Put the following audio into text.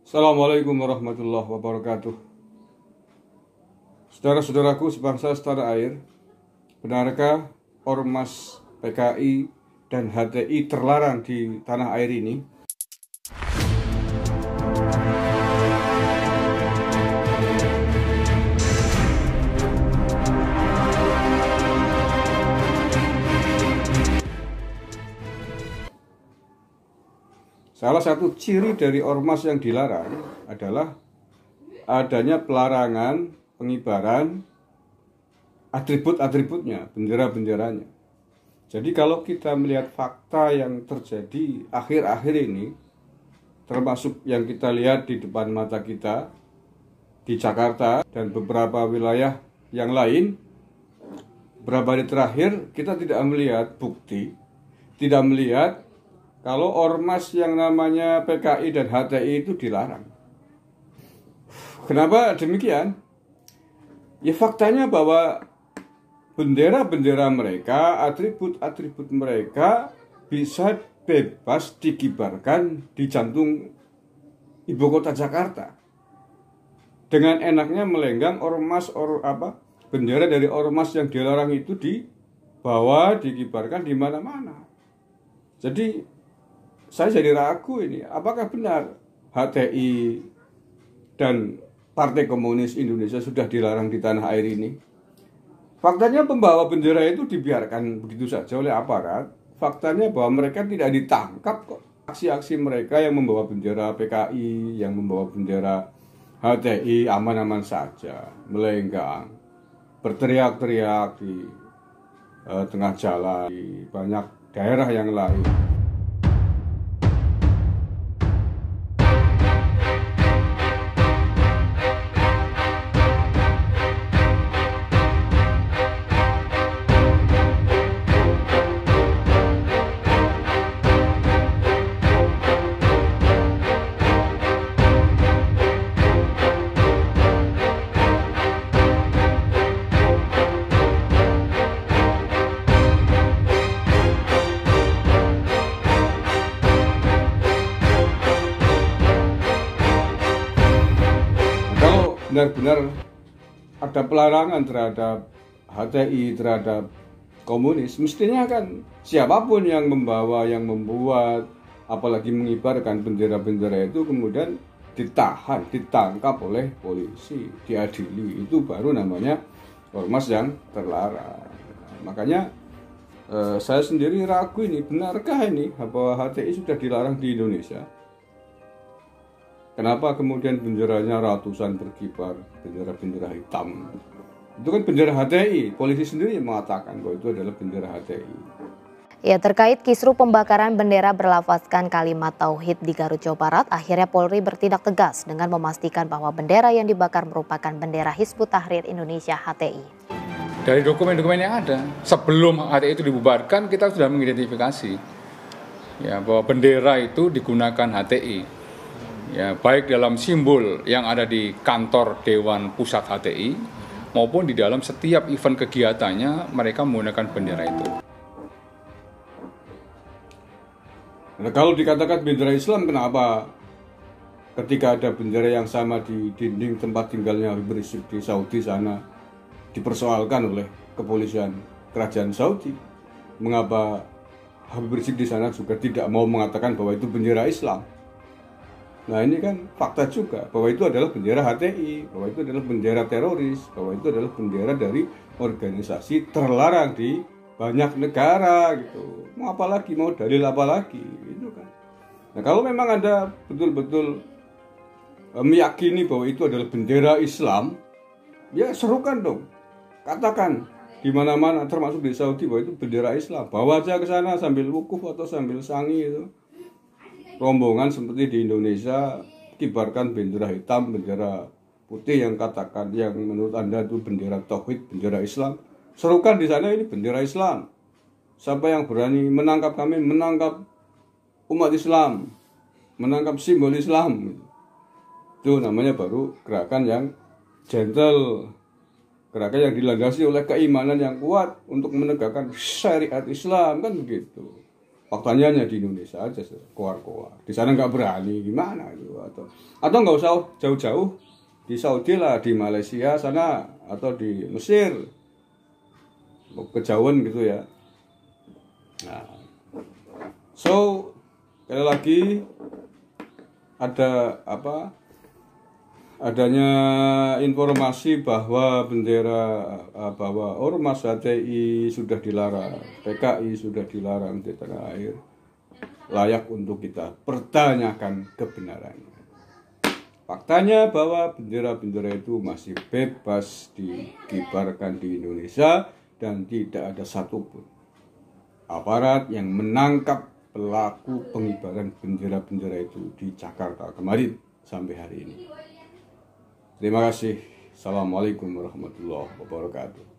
Assalamualaikum warahmatullahi wabarakatuh. Saudara-saudaraku sebangsa setanah air, benarkah ormas PKI dan HTI terlarang di tanah air ini? Salah satu ciri dari ormas yang dilarang adalah adanya pelarangan pengibaran atribut-atributnya, bendera-benderanya. Jadi kalau kita melihat fakta yang terjadi akhir-akhir ini, termasuk yang kita lihat di depan mata kita di Jakarta dan beberapa wilayah yang lain, beberapa hari terakhir kita tidak melihat bukti, tidak melihat kalau ormas yang namanya PKI dan HTI itu dilarang. Kenapa demikian? Ya faktanya bahwa bendera-bendera mereka, atribut-atribut mereka bisa bebas dikibarkan di jantung ibu kota Jakarta. Dengan enaknya melenggang bendera dari ormas yang dilarang itu dibawa, dikibarkan di mana-mana. Jadi saya jadi ragu ini, apakah benar HTI dan Partai Komunis Indonesia sudah dilarang di tanah air ini? Faktanya pembawa bendera itu dibiarkan begitu saja oleh aparat. Faktanya bahwa mereka tidak ditangkap kok. Aksi-aksi mereka yang membawa bendera PKI, yang membawa bendera HTI aman-aman saja, melenggang, berteriak-teriak di tengah jalan, di banyak daerah yang lain. Benar-benar ada pelarangan terhadap HTI, terhadap komunis, mestinya kan siapapun yang membawa, yang membuat, apalagi mengibarkan bendera-bendera itu kemudian ditahan, ditangkap oleh polisi, diadili. Itu baru namanya ormas yang terlarang. Makanya saya sendiri ragu ini, benarkah ini bahwa HTI sudah dilarang di Indonesia? Kenapa kemudian benderanya ratusan berkibar, bendera-bendera hitam? Itu kan bendera HTI, polisi sendiri yang mengatakan bahwa itu adalah bendera HTI. Ya, terkait kisru pembakaran bendera berlafazkan kalimat tauhid di Garut, Jawa Barat, akhirnya Polri bertindak tegas dengan memastikan bahwa bendera yang dibakar merupakan bendera Hizbut Tahrir Indonesia HTI. Dari dokumen-dokumen yang ada, sebelum HTI itu dibubarkan, kita sudah mengidentifikasi ya, bahwa bendera itu digunakan HTI. Ya, baik dalam simbol yang ada di kantor Dewan Pusat HTI maupun di dalam setiap event kegiatannya mereka menggunakan bendera itu. Nah, kalau dikatakan bendera Islam, kenapa ketika ada bendera yang sama di dinding tempat tinggalnya Habib Rizik di Saudi sana dipersoalkan oleh kepolisian kerajaan Saudi? Mengapa Habib Rizik di sana juga tidak mau mengatakan bahwa itu bendera Islam? Nah ini kan fakta juga bahwa itu adalah bendera HTI, bahwa itu adalah bendera teroris, bahwa itu adalah bendera dari organisasi terlarang di banyak negara gitu. Mau apa lagi, mau dalil apa lagi gitu kan. Nah kalau memang Anda betul-betul meyakini bahwa itu adalah bendera Islam, ya serukan dong. Katakan di mana-mana termasuk di Saudi bahwa itu bendera Islam. Bawa aja ke sana sambil wukuf atau sambil sangi itu. Rombongan seperti di Indonesia kibarkan bendera hitam, bendera putih yang katakan yang menurut Anda itu bendera tauhid, bendera Islam. Serukan di sana ini bendera Islam. Siapa yang berani menangkap kami, menangkap umat Islam, menangkap simbol Islam. Itu namanya baru gerakan yang gentle, gerakan yang dilandasi oleh keimanan yang kuat untuk menegakkan syariat Islam, kan begitu. Faktanya hanya di Indonesia aja keluar-keluar. Di sana nggak berani gimana gitu, atau nggak usah jauh-jauh, di Saudi lah, di Malaysia sana, atau di Mesir, kejauhan gitu ya. Nah, so sekali lagi ada adanya informasi bahwa bahwa ormas HTI sudah dilarang, PKI sudah dilarang di tanah air, layak untuk kita pertanyakan kebenarannya. Faktanya bahwa bendera-bendera itu masih bebas dikibarkan di Indonesia dan tidak ada satupun aparat yang menangkap pelaku pengibaran bendera-bendera itu di Jakarta kemarin sampai hari ini. Terima kasih. Assalamualaikum warahmatullahi wabarakatuh.